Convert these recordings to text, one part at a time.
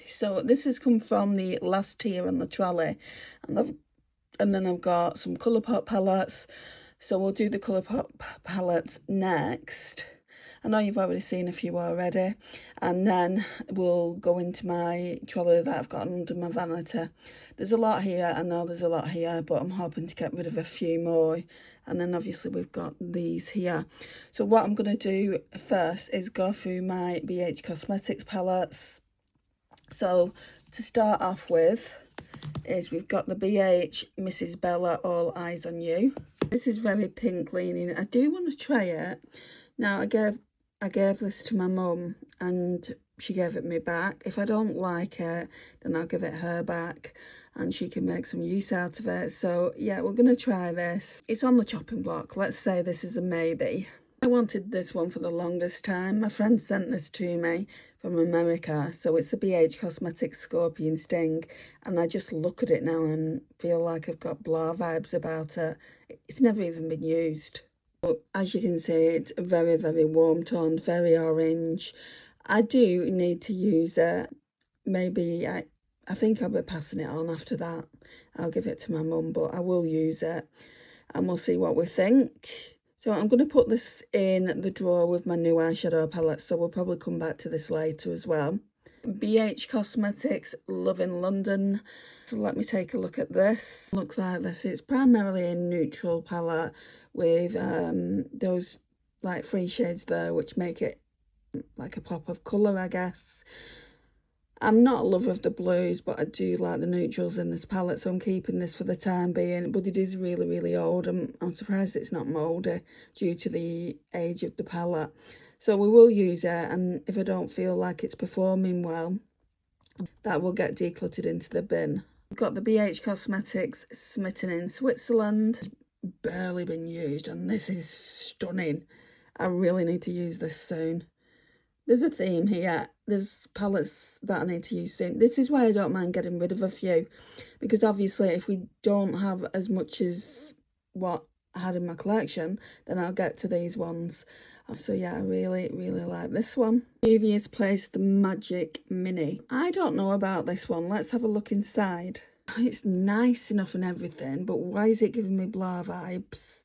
So this has come from the last tier on the trolley, and then I've got some Colourpop palettes. So we'll do the Colourpop palettes next. I know you've already seen a few already, and then we'll go into my trolley that I've got under my vanity. There's a lot here, I know there's a lot here, but I'm hoping to get rid of a few more. And then obviously we've got these here. So what I'm going to do first is go through my BH Cosmetics palettes. So to start off with is we've got the BH Mrs. Bella All Eyes on You. This is very pink leaning. I do want to try it. Now I gave this to my mum and she gave it me back. If I don't like it, then I'll give it her back and she can make some use out of it. So yeah, we're going to try this. It's on the chopping block. Let's say this is a maybe. I wanted this one for the longest time. My friend sent this to me from America. So it's the BH Cosmetics Scorpion Sting. And I just look at it now and feel like I've got blah vibes about it. It's never even been used. But as you can see, it's very, very warm toned, very orange. I do need to use it. Maybe I think I'll be passing it on after that. I'll give it to my mum, but I will use it. And we'll see what we think. So I'm going to put this in the drawer with my new eyeshadow palette, so we'll probably come back to this later as well. BH Cosmetics Love in London. So let me take a look at this. Looks like this. It's primarily a neutral palette with those like 3 shades there, which make it like a pop of colour, I guess. I'm not a lover of the blues, but I do like the neutrals in this palette, so I'm keeping this for the time being. But it is really, really old. I'm surprised it's not mouldy due to the age of the palette. So we will use it, and if I don't feel like it's performing well, that will get decluttered into the bin. We've got the BH Cosmetics Smitten in Switzerland. Barely been used, and this is stunning. I really need to use this soon. There's a theme here. There's palettes that I need to use soon. This is why I don't mind getting rid of a few, because obviously if we don't have as much as what I had in my collection, then I'll get to these ones. So yeah, I really, really like this one. Juvias placed the Magic Mini. I don't know about this one. Let's have a look inside. It's nice enough and everything, but why is it giving me blah vibes?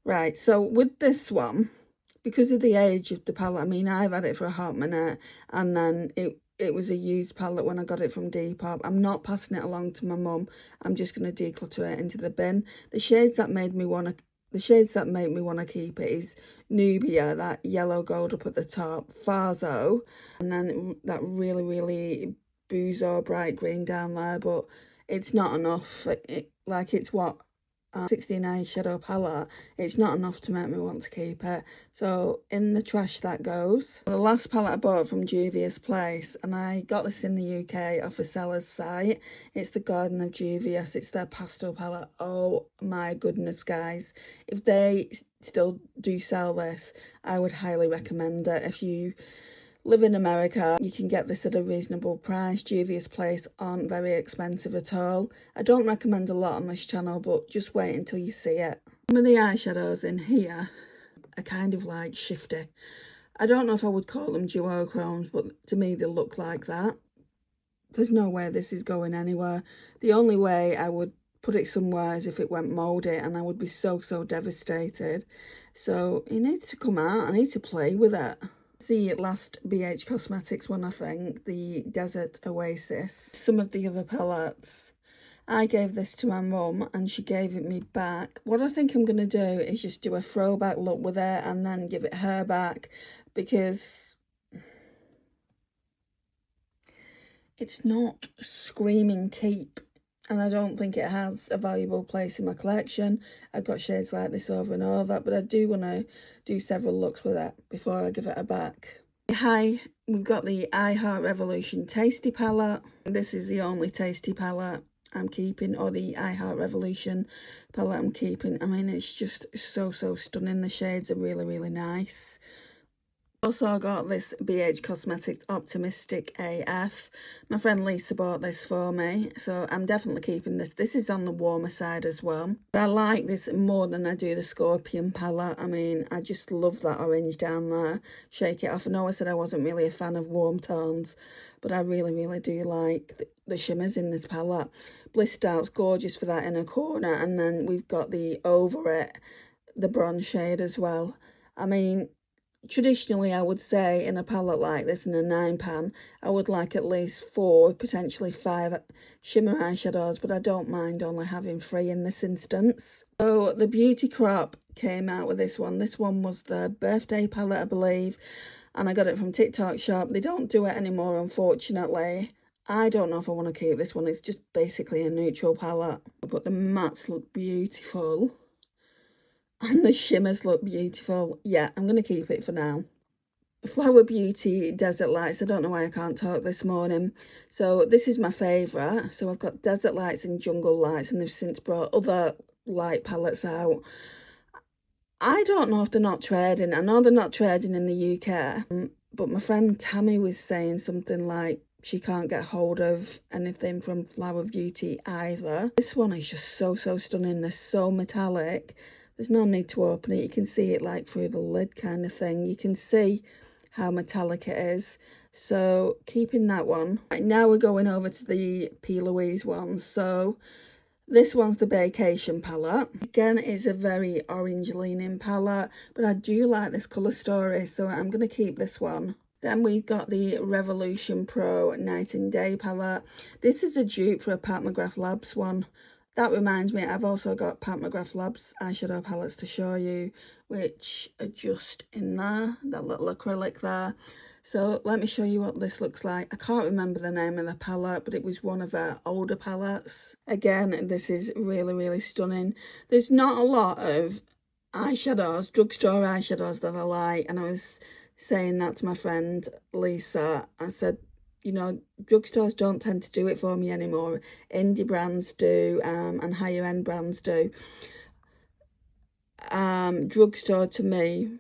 Right, so with this one, because of the age of the palette, I mean, I've had it for a hot minute, and then it was a used palette when I got it from Depop. I'm not passing it along to my mum. I'm just going to declutter it into the bin. The shades that make me want to keep it is Nubia, that yellow gold up at the top, Farzo, and then that really, really boozo bright green down there, but it's not enough. It's what? 16 eyeshadow palette. It's not enough to make me want to keep it, so in the trash that goes. The last palette I bought from Juvias Place, and I got this in the UK off a seller's site. It's the Garden of Juvias. It's their pastel palette. Oh my goodness, guys, if they still do sell this, I would highly recommend it. If you live in America, you can get this at a reasonable price. Juvia's Place aren't very expensive at all. I don't recommend a lot on this channel, but just wait until you see it. Some of the eyeshadows in here are kind of like shifty. I don't know if I would call them duochromes, but to me they look like that. There's no way this is going anywhere. The only way I would put it somewhere is if it went mouldy, and I would be so devastated. So it needs to come out. I need to play with it. The last BH Cosmetics one, I think, the Desert Oasis. Some of the other palettes. I gave this to my mum and she gave it me back. What I think I'm going to do is just do a throwback look with it and then give it her back, because it's not screaming keep, and I don't think it has a valuable place in my collection. I've got shades like this over and over, but I do want to do several looks with it before I give it a back. Hi, we've got the I Heart Revolution Tasty palette. This is the only Tasty palette I'm keeping, or the I Heart Revolution palette I'm keeping. I mean, it's just so stunning. The shades are really, really nice. Also, I got this BH Cosmetics Optimistic AF. My friend Lisa bought this for me, so I'm definitely keeping this. This is on the warmer side as well. But I like this more than I do the Scorpion palette. I mean, I just love that orange down there. Shake It Off. I know I said I wasn't really a fan of warm tones, but I really, really do like the shimmers in this palette. Blissed Out's gorgeous for that inner corner, and then we've got the over it, the bronze shade as well. I mean, traditionally, I would say in a palette like this, in a 9-pan, I would like at least 4, potentially 5 shimmer eyeshadows, but I don't mind only having 3 in this instance. So the Beauty Crop came out with this one. This one was the birthday palette, I believe, and I got it from TikTok Shop. They don't do it anymore, unfortunately. I don't know if I want to keep this one. It's just basically a neutral palette, but the mattes look beautiful. And the shimmers look beautiful. Yeah, I'm going to keep it for now. Flower Beauty Desert Lights. I don't know why I can't talk this morning. So this is my favourite. So I've got Desert Lights and Jungle Lights, and they've since brought other light palettes out. I don't know if they're not trading. I know they're not trading in the UK. But my friend Tammy was saying something like she can't get hold of anything from Flower Beauty either. This one is just so stunning. They're so metallic. There's no need to open it. You can see it like through the lid kind of thing. You can see how metallic it is. So keeping that one. Right, now we're going over to the Plouise ones. So this one's the Baecation palette. Again, it's a very orange leaning palette, but I do like this colour story, so I'm going to keep this one. Then we've got the Revolution Pro Night and Day palette. This is a dupe for a Paht Mcgrath Labs one. That reminds me, I've also got Paht Mcgrath Labs eyeshadow palettes to show you, which are just in there, that little acrylic there. So let me show you what this looks like. I can't remember the name of the palette, but it was one of her older palettes. Again, this is really stunning. There's not a lot of eyeshadows, drugstore eyeshadows that I like, and I was saying that to my friend Lisa. I said, you know, drugstores don't tend to do it for me anymore. Indie brands do, and higher end brands do. Drugstore to me,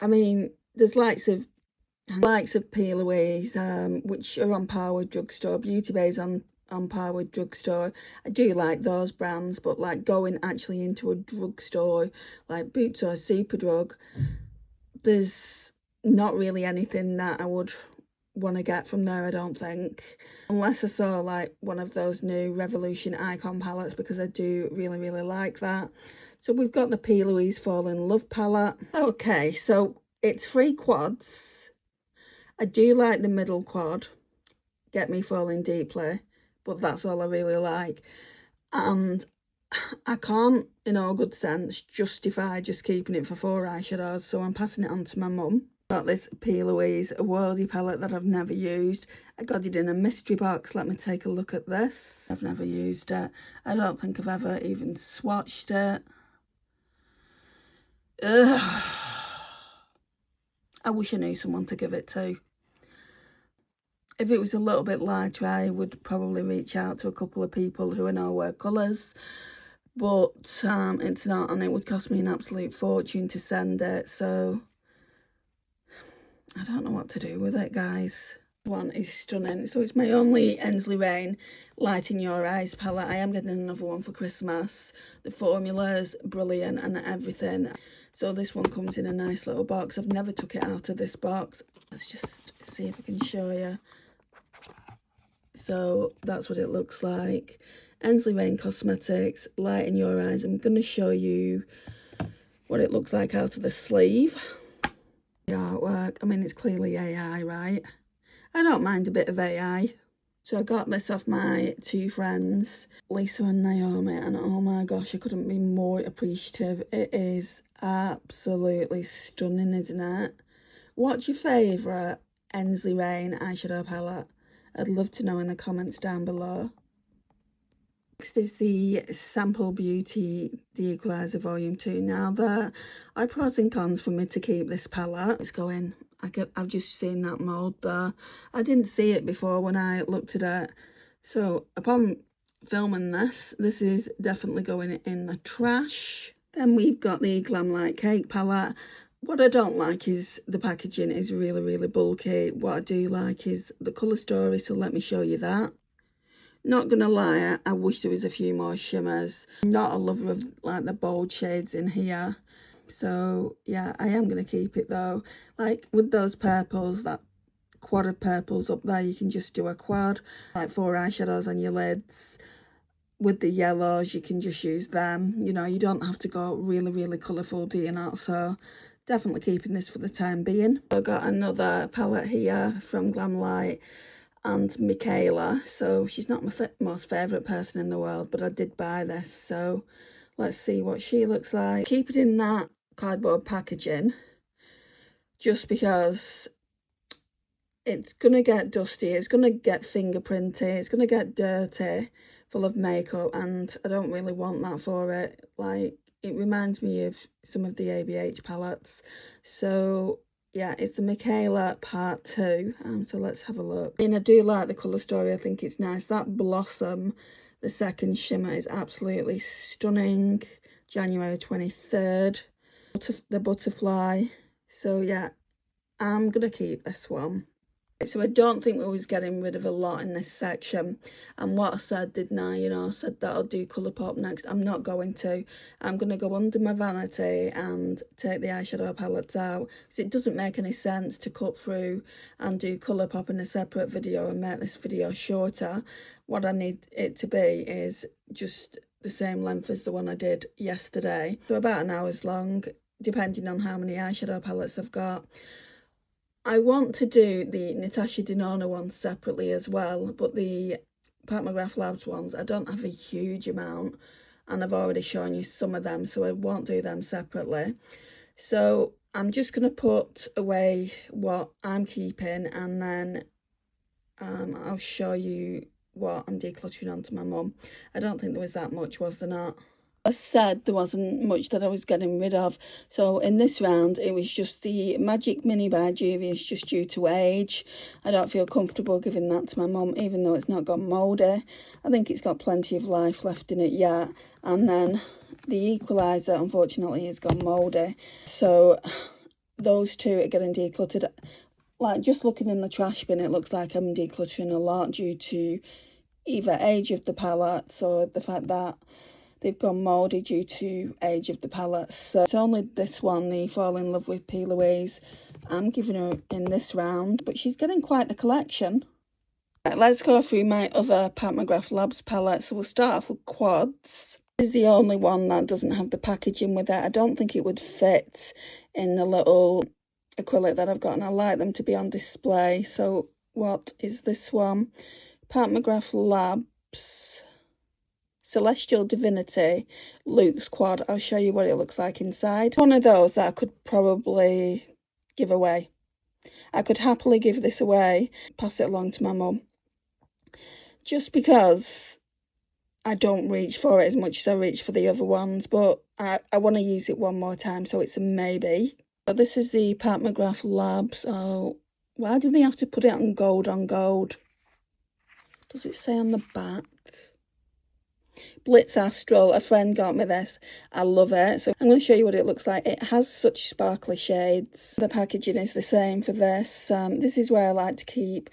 I mean, there's likes of Plouise, which are on par with drugstore. Beauty Bay's on par with drugstore. I do like those brands, but like going actually into a drugstore like Boots or Superdrug, there's not really anything that I would want to get from there, I don't think, unless I saw like one of those new Revolution Icon palettes, because I do really like that. So we've got the Plouise Fall in Love palette. Okay, so it's 3 quads. I do like the middle quad, Get Me Falling Deeply, but that's all I really like. And I can't, in all good sense, justify just keeping it for 4 eyeshadows, so I'm passing it on to my mum. Got this Plouise Worldie palette that I've never used. I got it in a mystery box. Let me take a look at this. I've never used it. I don't think I've ever even swatched it. Ugh. I wish I knew someone to give it to. If it was a little bit lighter, I would probably reach out to a couple of people who I know wear colours. But it's not, and it would cost me an absolute fortune to send it, so I don't know what to do with it, guys. One is stunning. So it's my only Ensley Rain Light in Your Eyes palette. I am getting another one for Christmas. The formula's brilliant and everything. So this one comes in a nice little box. I've never took it out of this box. Let's just see if I can show you. So that's what it looks like. Ensley Rain Cosmetics Light in Your Eyes. I'm going to show you what it looks like out of the sleeve. The artwork, I mean, it's clearly AI, right? I don't mind a bit of AI. So I got this off my 2 friends, Lisa and Naomi, and oh my gosh, I couldn't be more appreciative. It is absolutely stunning, isn't it? What's your favourite Ensley Rain eyeshadow palette? I'd love to know in the comments down below. Next is the Sample Beauty, the Equalizer Volume 2. Now, there are pros and cons for me to keep this palette. It's going, I've just seen that mould there. I didn't see it before when I looked at it. So, upon filming this is definitely going in the trash. Then we've got the Glamlite Cake palette. What I don't like is the packaging is really bulky. What I do like is the colour story, so let me show you that. Not gonna lie, I wish there was a few more shimmers. I'm not a lover of like the bold shades in here. So yeah, I am gonna keep it though. Like with those purples, that quad of purples up there, you can just do a quad. Like 4 eyeshadows on your lids. With the yellows, you can just use them. You know, you don't have to go really colourful, do you not? So definitely keeping this for the time being. I've got another palette here from Glamlite and Mikayla. So she's not my most favourite person in the world, but I did buy this. So let's see what she looks like. Keep it in that cardboard packaging just because it's going to get dusty, it's going to get fingerprinty, it's going to get dirty, full of makeup, and I don't really want that for it. Like, it reminds me of some of the ABH palettes. So yeah, it's the Mikayla Part 2. So let's have a look. And I do like the colour story, I think it's nice. That Blossom, the second shimmer, is absolutely stunning. January 23rd. The Butterfly. So yeah, I'm going to keep this one. So I don't think we was getting rid of a lot in this section. And what I said, didn't I? You know, I said that I'll do Colourpop next. I'm not going to. I'm going to go under my vanity and take the eyeshadow palettes out. Because it doesn't make any sense to cut through and do Colourpop in a separate video and make this video shorter. What I need it to be is just the same length as the one I did yesterday. So about an hour's long, depending on how many eyeshadow palettes I've got. I want to do the Natasha Denona ones separately as well, but the Mcgrath Labs ones, I don't have a huge amount, and I've already shown you some of them, so I won't do them separately. So I'm just going to put away what I'm keeping, and then I'll show you what I'm decluttering onto my mum. I don't think there was that much, was there not? I said there wasn't much that I was getting rid of. So in this round, it was just the Magic Mini by Juvias, just due to age. I don't feel comfortable giving that to my mum, even though it's not gone mouldy. I think it's got plenty of life left in it yet. And then the Equalizer, unfortunately, has gone mouldy. So those two are getting decluttered. Like, just looking in the trash bin, it looks like I'm decluttering a lot due to either age of the palettes or the fact that they've gone mouldy due to age of the palettes. So it's only this one, the Fall in Love with Plouise, I'm giving her in this round, but she's getting quite the collection. Right, let's go through my other Mcgrath Labs palettes. So we'll start off with Quads. This is the only one that doesn't have the packaging with it. I don't think it would fit in the little acrylic that I've got, and I like them to be on display. So what is this one? Mcgrath Labs Celestial Divinity Luxe Quad. I'll show you what it looks like inside. One of those that I could probably give away. I could happily give this away, pass it along to my mum. Just because I don't reach for it as much as I reach for the other ones, but I want to use it one more time, so it's a maybe. So this is the Mcgrath Labs. Oh, why did they have to put it on gold on gold? Does it say on the back? Blitz Astral, a friend got me this. I love it. So I'm going to show you what it looks like. It has such sparkly shades. The packaging is the same for this. This is where I like to keep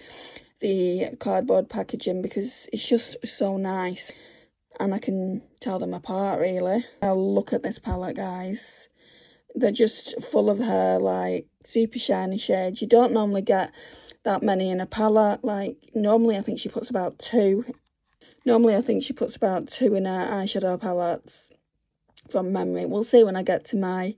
the cardboard packaging because it's just so nice. And I can tell them apart, really. Now look at this palette, guys. They're just full of her, like, super shiny shades. You don't normally get that many in a palette. Like, normally I think she puts about 2. Normally, I think she puts about 2 in her eyeshadow palettes from memory. We'll see when I get to my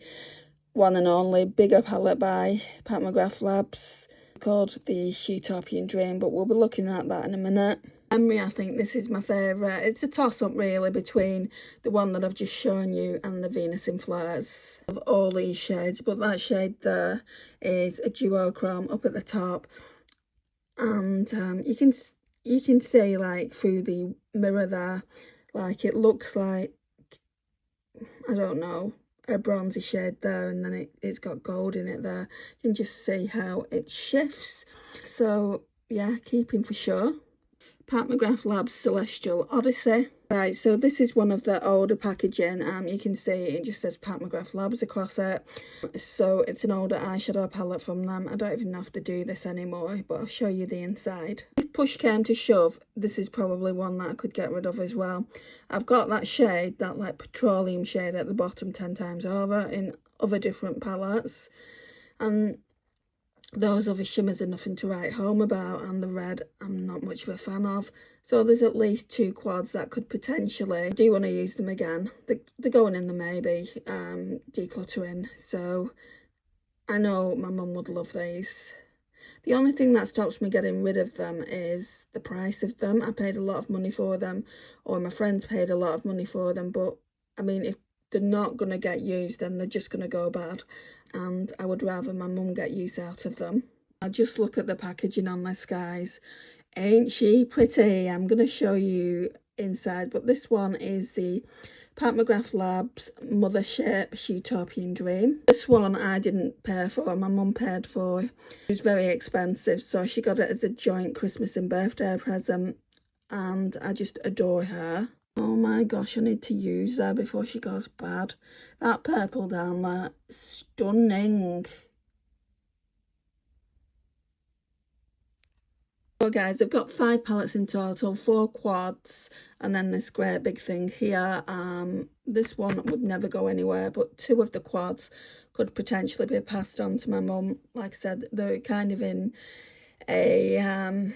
one and only bigger palette by Mcgrath Labs called the Utopian Dream, but we'll be looking at that in a minute. Memory, I think this is my favourite. It's a toss-up, really, between the one that I've just shown you and the Venus in Flares of all these shades, but that shade there is a duochrome up at the top, and you can see, like, through the mirror there, like, it looks like, I don't know, a bronzy shade there, and then it's got gold in it there. You can just see how it shifts. So yeah, keeping for sure. Mcgrath Labs Celestial Odyssey. Right, so this is one of the older packaging. You can see it just says Paht Mcgrath Labs across it. So it's an older eyeshadow palette from them. I don't even have to do this anymore, but I'll show you the inside. If push came to shove, this is probably one that I could get rid of as well. I've got that shade, that like petroleum shade at the bottom 10 times over in other different palettes. And those other shimmers are nothing to write home about, and the red I'm not much of a fan of. So there's at least 2 quads that could potentially, I do want to use them again. They're going in the maybe, decluttering. So I know my mum would love these. The only thing that stops me getting rid of them is the price of them. I paid a lot of money for them, or my friends paid a lot of money for them, but I mean, if they're not going to get used, then they're just going to go bad, and I would rather my mum get use out of them. I'll just look at the packaging on this, guys. Ain't she pretty? I'm going to show you inside, but this one is the Paht Mcgrath Labs Mothership Utopian Dream. This one I didn't pay for, my mum paid for. It was very expensive, so she got it as a joint Christmas and birthday present, and I just adore her. Oh my gosh, I need to use her before she goes bad. That purple down there, stunning. So guys, I've got 5 palettes in total, 4 quads, and then this great big thing here. This one would never go anywhere, but 2 of the quads could potentially be passed on to my mum. Like I said, they're kind of in a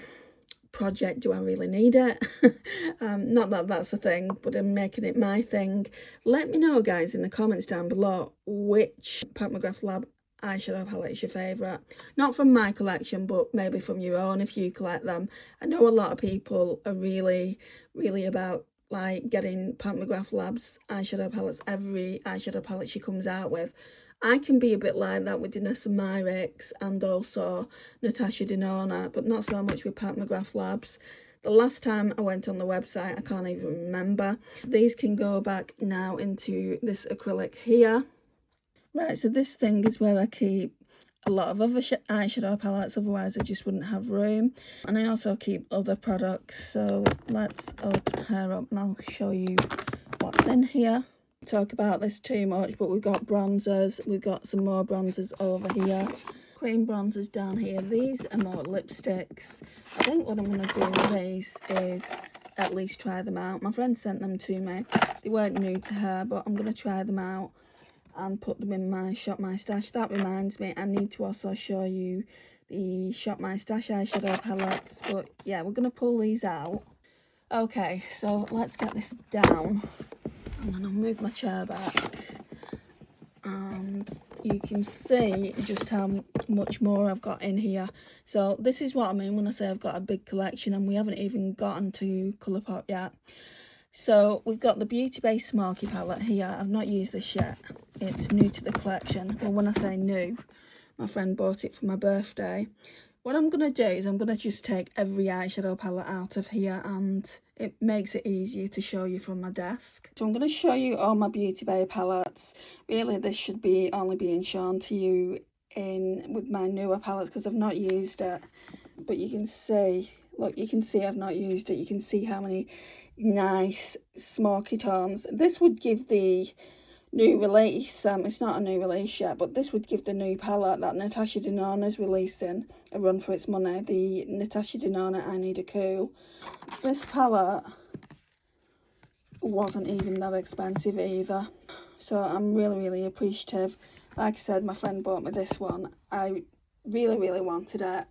project, do I really need it? Not that that's a thing, but I'm making it my thing. Let me know, guys, in the comments down below which Paht Mcgrath Lab eyeshadow palette is your favourite. Not from my collection, but maybe from your own if you collect them. I know a lot of people are really about like getting Paht Mcgrath Labs eyeshadow palettes, every eyeshadow palette she comes out with. I can be a bit like that with Denona and also Natasha Denona, but not so much with Paht Mcgrath Labs. The last time I went on the website, I can't even remember. These can go back now into this acrylic here. Right, so this thing is where I keep a lot of other eyeshadow palettes, otherwise I just wouldn't have room. And I also keep other products, so let's open her up and I'll show you what's in here. Talk about this too much, but we've got bronzers, we've got some more bronzers over here, cream bronzers down here. These are more lipsticks. I think what I'm going to do with these is at least try them out. My friend sent them to me. They weren't new to her, but I'm going to try them out and put them in my Shop My Stash. That reminds me, I need to also show you the Shop My Stash eyeshadow palettes, but yeah, we're going to pull these out. Okay, so let's get this down, and then I'll move my chair back, and you can see just how much more I've got in here. So this is what I mean when I say I've got a big collection, and we haven't even gotten to Colourpop yet. So we've got the Beauty Bay Smoky palette here. I've not used this yet. It's new to the collection. Well, when I say new, my friend bought it for my birthday. What I'm going to do is I'm going to just take every eyeshadow palette out of here, and it makes it easier to show you from my desk. So I'm going to show you all my Beauty Bay palettes. Really, this should be only being shown to you with my newer palettes because I've not used it. But you can see, look, you can see I've not used it. You can see how many nice smoky tones. This would give the new release, it's not a new release yet, but this would give the new palette that Natasha Denona's releasing a run for its money. The Natasha Denona I Need a Cool. This palette wasn't even that expensive either, so I'm really appreciative. Like I said, my friend bought me this one. I really wanted it,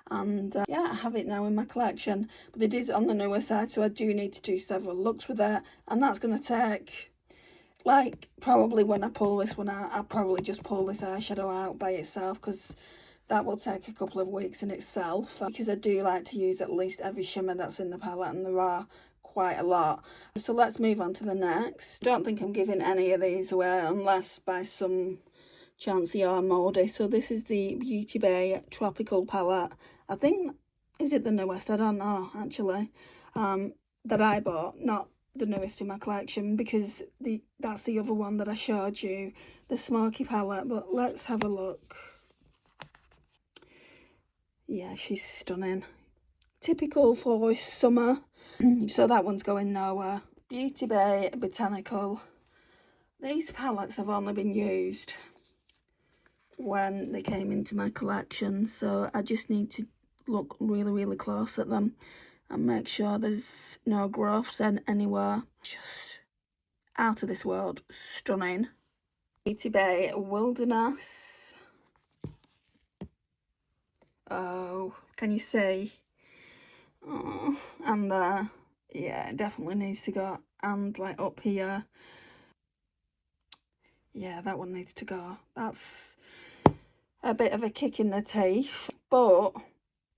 and yeah, I have it now in my collection, but it is on the newer side, so I do need to do several looks with it, and that's going to take, like, probably when I pull this one out, I'll probably just pull this eyeshadow out by itself, because that will take a couple of weeks in itself, because I do like to use at least every shimmer that's in the palette, and there are quite a lot. So let's move on to the next. Don't think I'm giving any of these away unless by some chance they are mouldy. So this is the Beauty Bay Tropical palette. I think, is it the newest? I don't know actually, that I bought, not the newest in my collection, because that's the other one that I showed you, the smoky palette. But let's have a look. Yeah, she's stunning. Typical for summer. So that one's going nowhere. Beauty Bay Botanical. These palettes have only been used when they came into my collection, so I just need to look really close at them and make sure there's no growths anywhere. Just out of this world, stunning. Beauty Bay Wilderness. Oh, can you see? Oh, and there. Yeah, it definitely needs to go. And like up here. Yeah, that one needs to go. That's a bit of a kick in the teeth, but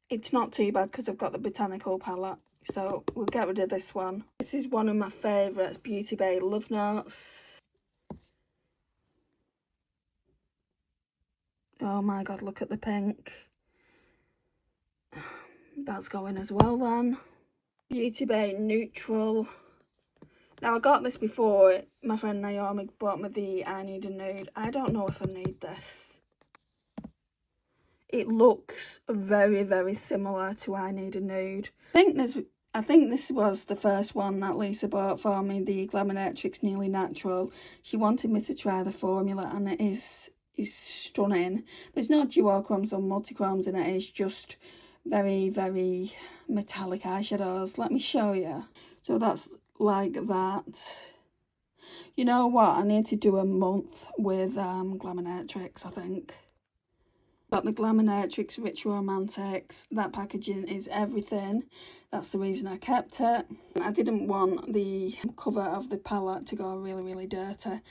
it's not too bad because I've got the Botanical palette. So we'll get rid of this one. This is one of my favourites, Beauty Bay Love Notes. Oh my god, look at the pink. That's going as well then. Beauty Bay Neutral. Now I got this before. My friend Naomi bought me the I Need a Nude. I don't know if I need this. It looks very similar to I Need a Nude. I think this was the first one that Lisa bought for me, the Glaminatrix Nearly Natural. She wanted me to try the formula and it is stunning. There's no duochromes or multichromes in it. It's just very metallic eyeshadows. Let me show you. So that's like that. You know what? I need to do a month with Glaminatrix, I think. Got the Glaminatrix Rich Romantics. That packaging is everything. That's the reason I kept it. I didn't want the cover of the palette to go really dirty,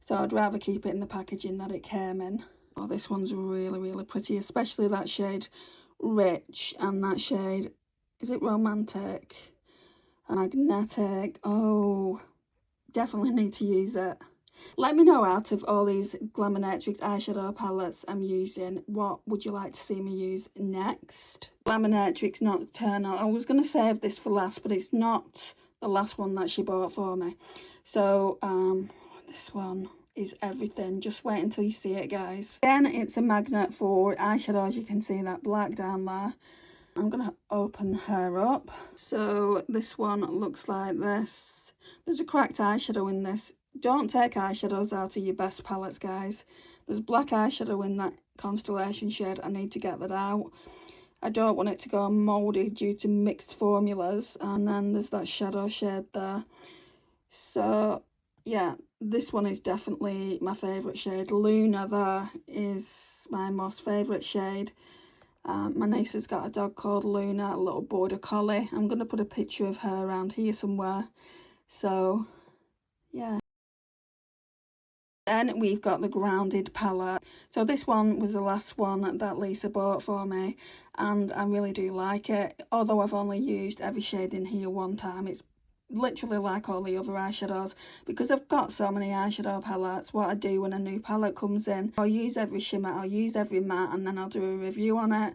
so I'd rather keep it in the packaging that it came in. Oh, this one's really pretty, especially that shade Rich and that shade, is it Romantic? Magnetic. Oh, definitely need to use it. Let me know, out of all these Glaminatrix eyeshadow palettes I'm using, what would you like to see me use next? Glaminatrix Nocturnal. I was going to save this for last, but it's not the last one that she bought for me. So, this one is everything. Just wait until you see it, guys. Again, it's a magnet for eyeshadows. You can see that black down there. I'm going to open her up. So, this one looks like this. There's a cracked eyeshadow in this. Don't take eyeshadows out of your best palettes, guys. There's black eyeshadow in that Constellation shade. I need to get that out. I don't want it to go mouldy due to mixed formulas. And then there's that shadow shade there. So, yeah, this one is definitely my favourite shade. Luna there is my most favourite shade. My niece has got a dog called Luna, a little border collie. I'm going to put a picture of her around here somewhere. So, yeah. Then we've got the Grounded palette. So this one was the last one that Lisa bought for me, and I really do like it. Although I've only used every shade in here one time, it's literally like all the other eyeshadows. Because I've got so many eyeshadow palettes, what I do when a new palette comes in, I'll use every shimmer, I'll use every matte, and then I'll do a review on it.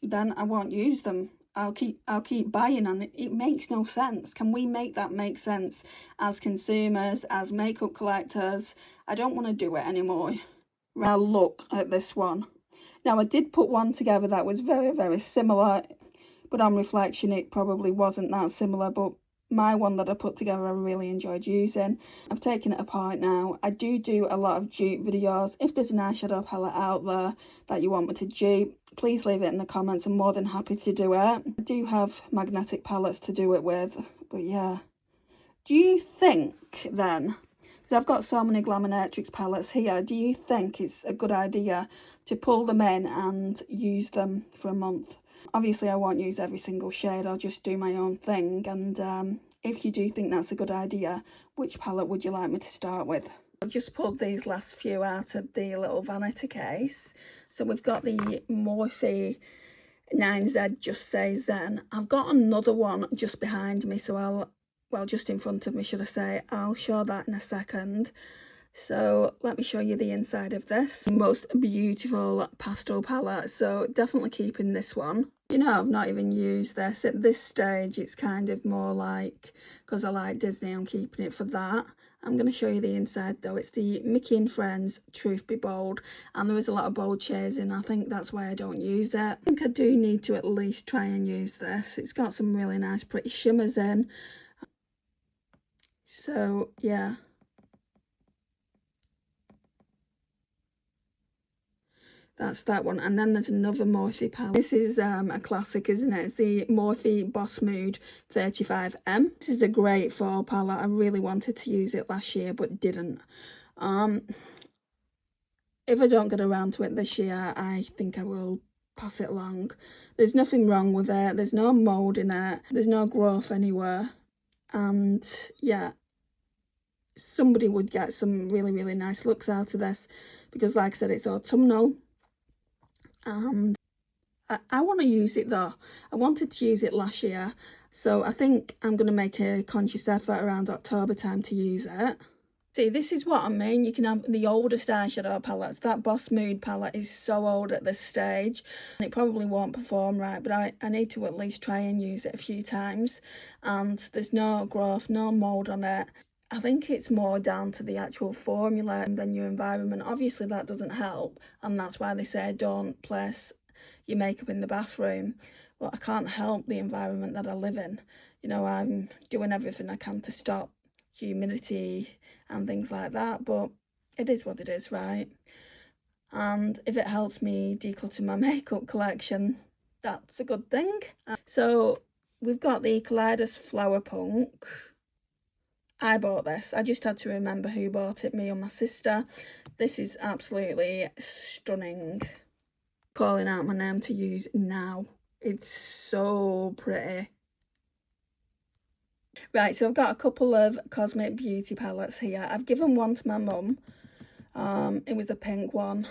Then I won't use them. I'll keep buying, and it makes no sense. Can we make that make sense as consumers, as makeup collectors? I don't want to do it anymore. Now look at this one. Now I did put one together that was very similar, but on reflection it probably wasn't that similar, but my one that I put together I really enjoyed using. I've taken it apart now. I do a lot of dupe videos. If there's an eyeshadow palette out there that you want me to dupe, please leave it in the comments. I'm more than happy to do it. I do have magnetic palettes to do it with, but yeah. Do you think then, because I've got so many Glaminatrix palettes here, do you think it's a good idea to pull them in and use them for a month? Obviously I won't use every single shade, I'll just do my own thing. And if you do think that's a good idea, which palette would you like me to start with? I've just pulled these last few out of the little vanity case. So we've got the Morphe 9Z Just Say Zen. I've got another one just behind me, so well, just in front of me, should I say. I'll show that in a second. So let me show you the inside of this. The most beautiful pastel palette, so definitely keeping this one. You know, I've not even used this. At this stage, it's kind of more like, because I like Disney, I'm keeping it for that. I'm going to show you the inside though. It's the Mickey and Friends Truth Be Bold, and there is a lot of bold shades in. I think that's why I don't use it. I think I do need to at least try and use this. It's got some really nice pretty shimmers in. So yeah, that's that one. And then there's another Morphe palette. This is a classic, isn't it? It's the Morphe Boss Mood 35M. This is a great fall palette. I really wanted to use it last year but didn't. If I don't get around to it this year, I think I will pass it along. There's nothing wrong with it. There's no mould in it. There's no growth anywhere. And yeah, somebody would get some really, really nice looks out of this because, like I said, it's autumnal. And I want to use it though. I wanted to use it last year, so I think I'm going to make a conscious effort around October time to use it. See, this is what I mean. You can have the oldest eyeshadow palettes. That Boss Mood palette is so old at this stage. And it probably won't perform right, but I need to at least try and use it a few times. And there's no growth, no mould on it. I think it's more down to the actual formula than your environment. Obviously, that doesn't help. And that's why they say don't place your makeup in the bathroom. Well, I can't help the environment that I live in. You know, I'm doing everything I can to stop humidity and things like that, but it is what it is, right? And if it helps me declutter my makeup collection, that's a good thing. So we've got the Kaleidos Flower Punk. I bought this. I just had to remember who bought it, me or my sister. This is absolutely stunning. Calling out my name to use now. It's so pretty. Right, so I've got a couple of Cosmic Beauty palettes here. I've given one to my mum. It was the pink one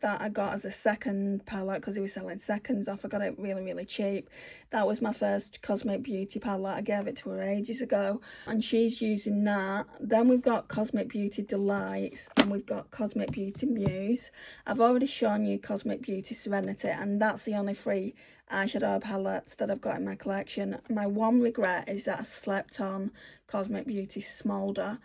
that I got as a second palette because he was selling seconds off. I got it really, really cheap. That was my first Cosmic Beauty palette. I gave it to her ages ago and she's using that. Then we've got Cosmic Beauty Delights and we've got Cosmic Beauty Muse. I've already shown you Cosmic Beauty Serenity and that's the only three eyeshadow palettes that I've got in my collection. My one regret is that I slept on Cosmic Beauty Smolder.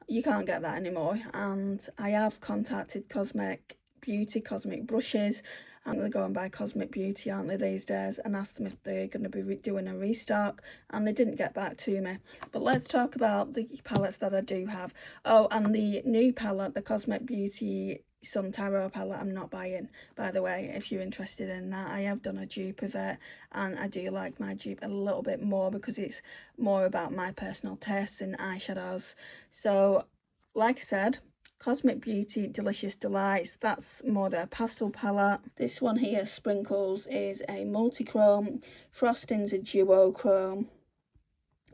You can't get that anymore, and I have contacted Cosmic Beauty, Cosmic Brushes, and they're going by Cosmic Beauty, aren't they, these days, and asked them if they're going to be doing a restock, and they didn't get back to me. But let's talk about the palettes that I do have. Oh, and the new palette, the Cosmic Beauty Sun Tarot palette, I'm not buying, by the way, if you're interested in that. I have done a dupe of it, and I do like my dupe a little bit more because it's more about my personal tastes in eyeshadows. So, like I said, Cosmic Beauty Delicious Delights, that's more their pastel palette. This one here, Sprinkles, is a multi-chrome. Frosting's a duochrome.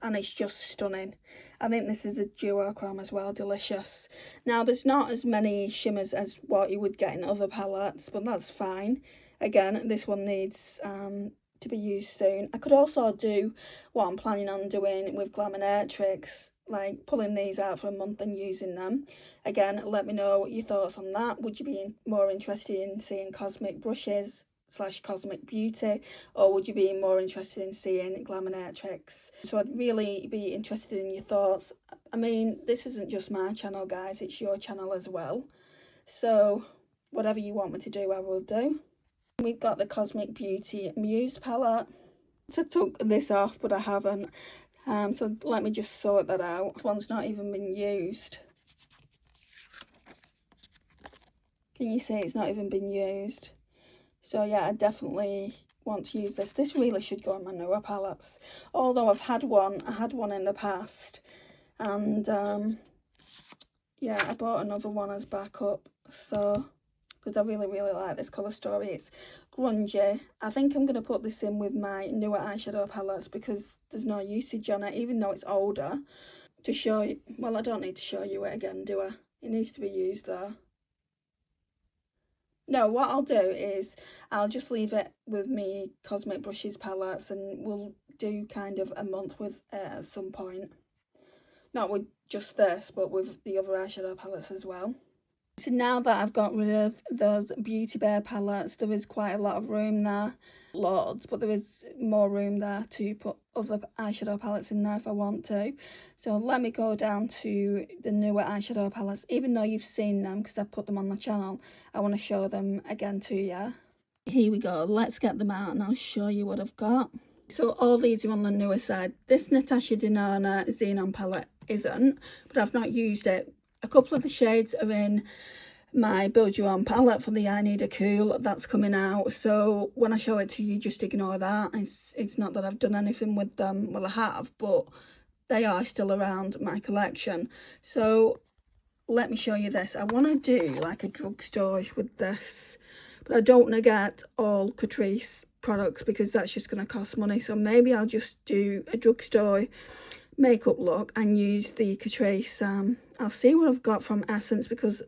And it's just stunning. I think this is a duochrome as well, delicious. Now, there's not as many shimmers as what you would get in other palettes, but that's fine. Again, this one needs to be used soon. I could also do what I'm planning on doing with Glaminatrix, like pulling these out for a month and using them. Again, let me know your thoughts on that. Would you be more interested in seeing Cosmic Brushes / Cosmic Beauty, or would you be more interested in seeing Glaminatrix? So I'd really be interested in your thoughts. I mean, this isn't just my channel, guys, it's your channel as well. So whatever you want me to do, I will do. We've got the Cosmic Beauty Muse palette. I took this off, but I haven't. So let me just sort that out. This one's not even been used. Can you see it's not even been used? So yeah, I definitely want to use this. This really should go on my newer palettes. Although I had one in the past. And yeah, I bought another one as backup. So, because I really, really like this colour story. It's grungy. I think I'm going to put this in with my newer eyeshadow palettes because there's no usage on it, even though it's older. To show you, well, I don't need to show you it again, do I? It needs to be used though. No, what I'll do is I'll just leave it with me Cosmic Brushes palettes and we'll do kind of a month with it at some point. Not with just this, but with the other eyeshadow palettes as well. So now that I've got rid of those Beauty Bear palettes, there is quite a lot of room there. Loads, but there is more room there to put other eyeshadow palettes in there if I want to. So let me go down to the newer eyeshadow palettes. Even though you've seen them because I've put them on the channel, I want to show them again to you. Here we go, let's get them out and I'll show you what I've got. So all these are on the newer side. This Natasha Denona Xenon palette isn't, but I've not used it. A couple of the shades are in my Build Your Own palette for the I Need a Cool that's coming out, so when I show it to you, just ignore that. It's not that I've done anything with them. Well, I have, but they are still around my collection. So let me show you this. I want to do like a drugstore with this, but I don't want to get all Catrice products because that's just going to cost money. So maybe I'll just do a drugstore makeup look and use the Catrice. I'll see what I've got from Essence, because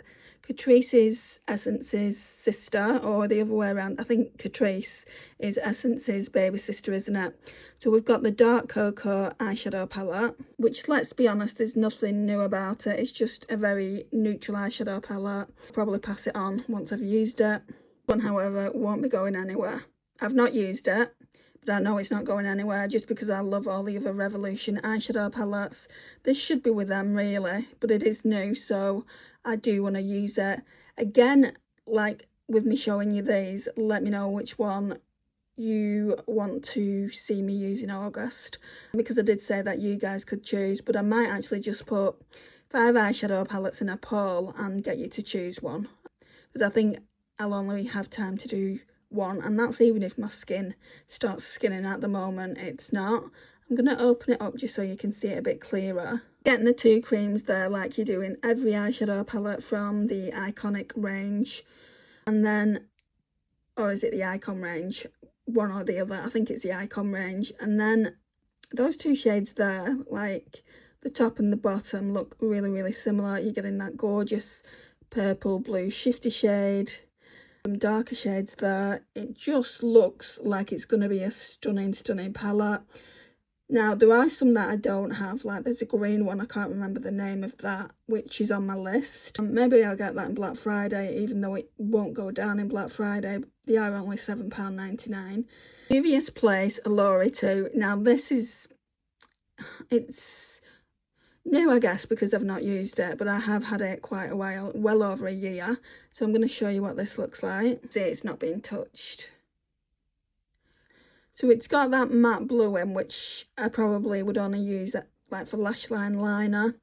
Catrice is Essence's sister, or the other way around. I think Catrice is Essence's baby sister, isn't it? So we've got the Dark Cocoa eyeshadow palette, which, let's be honest, there's nothing new about it. It's just a very neutral eyeshadow palette. I'll probably pass it on once I've used it. One, however, won't be going anywhere. I've not used it, but I know it's not going anywhere just because I love all the other Revolution eyeshadow palettes. This should be with them really, but it is new, so I do want to use it. Again, like with me showing you these, let me know which one you want to see me use in August, because I did say that you guys could choose, but I might actually just put 5 eyeshadow palettes in a poll and get you to choose one, because I think I'll only have time to do one, and that's even if my skin starts skinning. At the moment it's not. I'm going to open it up just so you can see it a bit clearer. Getting the 2 creams there like you do in every eyeshadow palette from the Iconic range, and then, or is it the Icon range? One or the other. I think it's the Icon range. And then those 2 shades there, like the top and the bottom, look really, really similar. You're getting that gorgeous purple blue shifty shade, some darker shades there. It just looks like it's going to be a stunning, stunning palette. Now, there are some that I don't have, like there's a green one, I can't remember the name of that, which is on my list. Maybe I'll get that in Black Friday, even though it won't go down in Black Friday. They are only £7.99. Juvias Place Allure 2. Now, this is, it's new, I guess, because I've not used it, but I have had it quite a while, well over a year. So I'm going to show you what this looks like. See, it's not being touched. So it's got that matte blue in, which I probably would only use it like for lash line liner.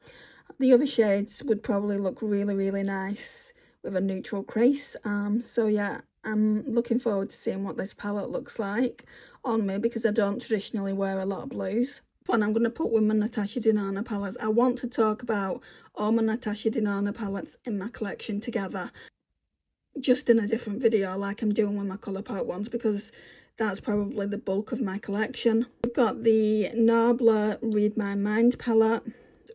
The other shades would probably look really, really nice with a neutral crease. So yeah, I'm looking forward to seeing what this palette looks like on me, because I don't traditionally wear a lot of blues. One I'm going to put with my Natasha Denona palettes. I want to talk about all my Natasha Denona palettes in my collection together, just in a different video like I'm doing with my Colourpop ones, because that's probably the bulk of my collection. We've got the Nabla Read My Mind palette,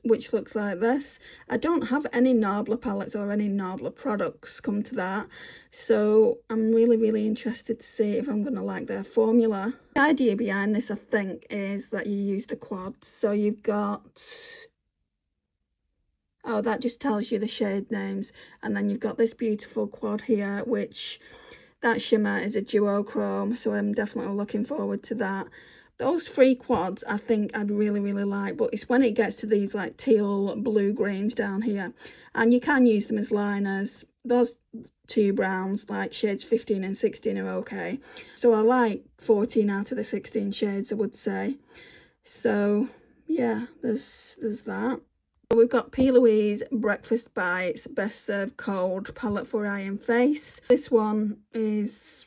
which looks like this. I don't have any Nabla palettes or any Nabla products, come to that, so I'm really, really interested to see if I'm going to like their formula. The idea behind this, I think, is that you use the quads. So you've got, oh, that just tells you the shade names, and then you've got this beautiful quad here, which that shimmer is a duochrome, so I'm definitely looking forward to that. Those 3 quads I think I'd really, really like, but it's when it gets to these like teal blue greens down here, and you can use them as liners. Those 2 browns, like shades 15 and 16, are okay. So I like 14 out of the 16 shades, I would say. So yeah, there's that. We've got Plouise Breakfast Bites Best Served Cold palette for eye and face. This one is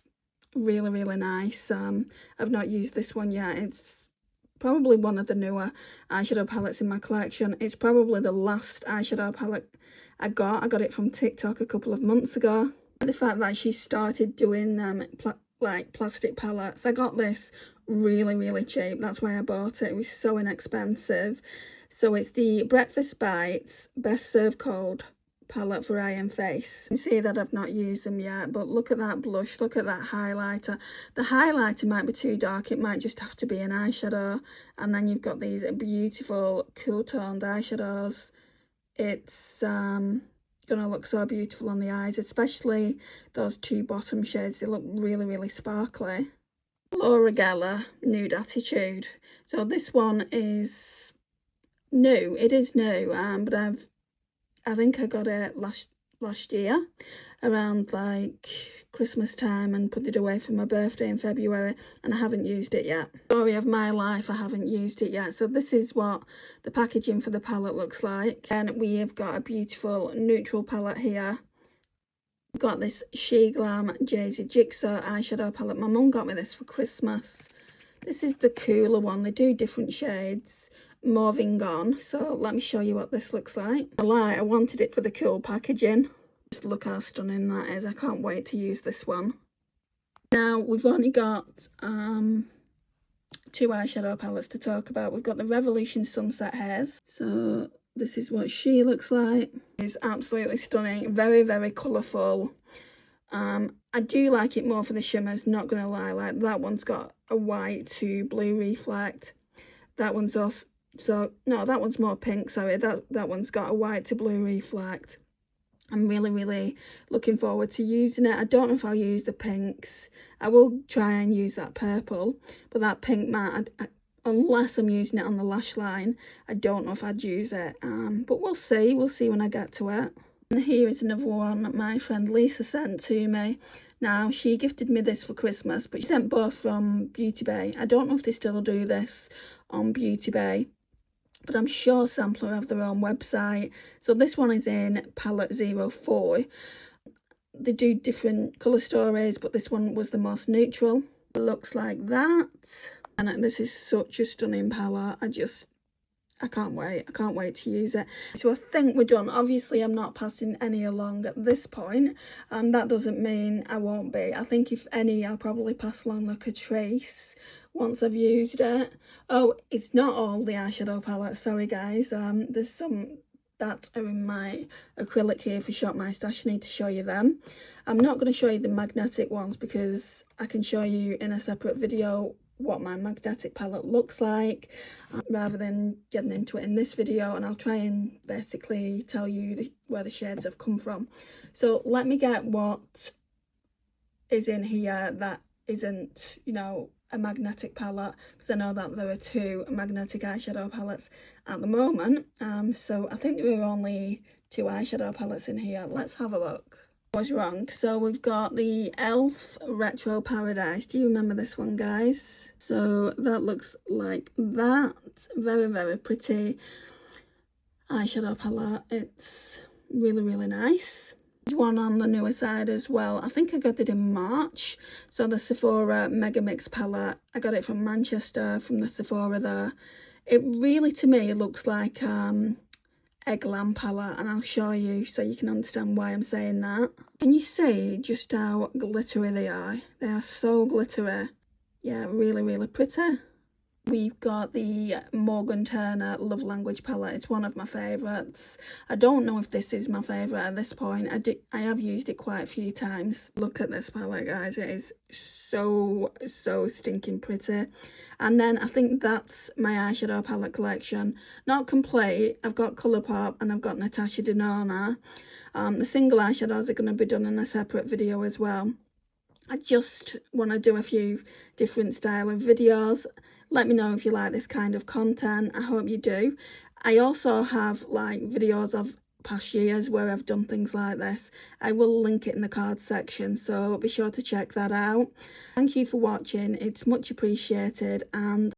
really, really nice. I've not used this one yet. It's probably one of the newer eyeshadow palettes in my collection. It's probably the last eyeshadow palette I got. I got it from TikTok a couple of months ago. The fact that she started doing like plastic palettes. I got this really, really cheap. That's why I bought it. It was so inexpensive. So it's the Breakfast Bites Best Served Cold palette for eye and face. You can see that I've not used them yet, but look at that blush, look at that highlighter. The highlighter might be too dark, it might just have to be an eyeshadow. And then you've got these beautiful cool toned eyeshadows. It's gonna look so beautiful on the eyes, especially those 2 bottom shades. They look really, really sparkly. Laura Geller Nude Attitude. So this one is new. It is new, but I think I got it last year around like Christmas time and put it away for my birthday in February, and I haven't used it yet. Story of my life, I haven't used it yet. So this is what the packaging for the palette looks like. And we have got a beautiful neutral palette here. We've got this She Glam Jay-Z Jigsaw eyeshadow palette. My mum got me this for Christmas. This is the cooler one. They do different shades, mauve and gone. So let me show you what this looks like. I wanted it for the cool packaging. Just look how stunning that is. I can't wait to use this one. Now we've only got 2 eyeshadow palettes to talk about. We've got the Revolution Sunset Hairs. So this is what she looks like. It's absolutely stunning. Very, very colourful. I do like it more for the shimmers, not gonna lie. Like that one's got a white to blue reflect. That one's also, no, that one's more pink, sorry. That one's got a white to blue reflect. I'm really looking forward to using it. I don't know if I'll use the pinks. I will try and use that purple, but that pink matte, unless I'm using it on the lash line, I don't know if I'd use it. But we'll see when I get to it. And here is another one that my friend Lisa sent to me. Now, she gifted me this for Christmas, but she sent both from Beauty Bay. I don't know if they still do this on Beauty Bay, but I'm sure Sampler have their own website. So this one is in palette 04. They do different colour stories, but this one was the most neutral. It looks like that. And this is such a stunning palette. I can't wait to use it. So I think we're done. Obviously I'm not passing any along at this point. That doesn't mean I won't be. I think if any, I'll probably pass along like a trace once I've used it. Oh, it's not all the eyeshadow palettes, sorry guys. There's some that are in my acrylic here for Shop My Stash. I need to show you them. I'm not going to show you the magnetic ones because I can show you in a separate video what my magnetic palette looks like rather than getting into it in this video, and I'll try and basically tell you where the shades have come from. So let me get what is in here that isn't, you know, a magnetic palette, because I know that there are 2 magnetic eyeshadow palettes at the moment. So I think there are only 2 eyeshadow palettes in here. Let's have a look. I was wrong. So we've got the e.l.f. Retro Paradise. Do you remember this one, guys? So that looks like that. Very pretty eyeshadow palette. It's really nice. There's one on the newer side as well. I think I got it in March. So the Sephora Mega Mix palette, I got it from Manchester, from the Sephora there. It really, to me, looks like a glam palette, and I'll show you so you can understand why I'm saying that. Can you see just how glittery they are? They are so glittery. Yeah, really pretty. We've got the Morgan Turner Love Language palette. It's one of my favourites. I don't know if this is my favourite at this point. I have used it quite a few times. Look at this palette, guys. It is so stinking pretty. And then I think that's my eyeshadow palette collection. Not complete. I've got Colourpop and I've got Natasha Denona. The single eyeshadows are going to be done in a separate video as well. I just want to do a few different style of videos. Let me know if you like this kind of content. I hope you do. I also have like videos of past years where I've done things like this. I will link it in the cards section, so be sure to check that out. Thank you for watching. It's much appreciated, and